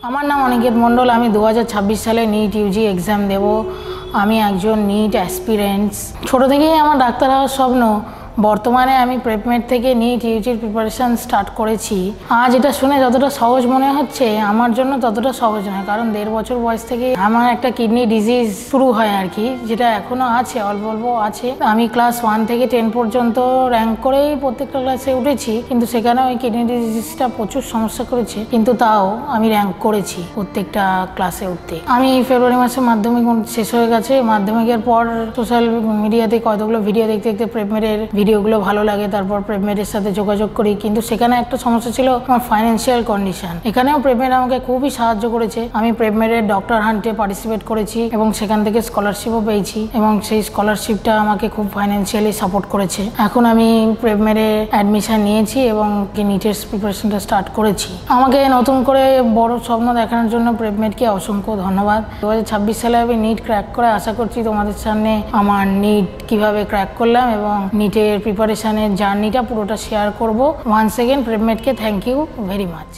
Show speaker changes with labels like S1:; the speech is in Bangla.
S1: আমার নাম অনিকেত মণ্ডল। আমি 2026 সালে নিট ইউজি এক্সাম দেব। আমি একজন নিট অ্যাসপিরেন্টস। ছোটো থেকেই আমার ডাক্তার হওয়ার স্বপ্ন। বর্তমানে আমি প্রেপমেড থেকে নিট ইউজির প্রিপারেশান স্টার্ট করেছি। আজ এটা শুনে যতটা সহজ মনে হচ্ছে, আমার জন্য ততটা সহজ নয়, কারণ 1.5 বছর বয়স থেকে আমার একটা কিডনি ডিজিজ শুরু হয় আর কি, যেটা এখনও আছে, অল্প অল্প আছে। আমি ক্লাস 1 থেকে 10 পর্যন্ত র্যাঙ্ক করেই প্রত্যেকটা ক্লাসে উঠেছি, কিন্তু সেখানেও ওই কিডনি ডিজিজটা প্রচুর সমস্যা করেছে, কিন্তু তাও আমি র্যাঙ্ক করেছি প্রত্যেকটা ক্লাসে উঠতে। আমি ফেব্রুয়ারি মাসে মাধ্যমিক শেষ হয়ে গেছে। মাধ্যমিকের পর সোশ্যাল মিডিয়াতে কতগুলো ভিডিও দেখতে দেখতে প্রেপমেডের ভিডিওগুলো ভালো লাগে, তারপর প্রেপমেডের সাথে যোগাযোগ করি। কিন্তু সেখানে একটা সমস্যা ছিল, আমার ফাইন্যান্সিয়াল কন্ডিশন। এখানেও প্রেপমেড আমাকে খুবই সাহায্য করেছে। আমি প্রেপমেডের ডক্টর হান্টে পার্টিসিপেট করেছি এবং সেখান থেকে স্কলারশিপও পেয়েছি, এবং সেই স্কলারশিপটা আমাকে খুব ফাইন্যান্সিয়ালি সাপোর্ট করেছে। এখন আমি প্রেপমেডে অ্যাডমিশন নিয়েছি এবং নিটের প্রিপারেশনটা স্টার্ট করেছি। আমাকে নতুন করে বড় স্বপ্ন দেখানোর জন্য প্রেপমেডকে অসংখ্য ধন্যবাদ। 2026 সালে আমি নিট ক্র্যাক করে আশা করছি তোমাদের সামনে আমার নিট কিভাবে ক্র্যাক করলাম এবং নিটের প্রিপারেশনের জার্নিটা পুরোটা শেয়ার করব। ওয়ান্স এগেন প্রেপমেডকে থ্যাংক ইউ ভেরি মাচ।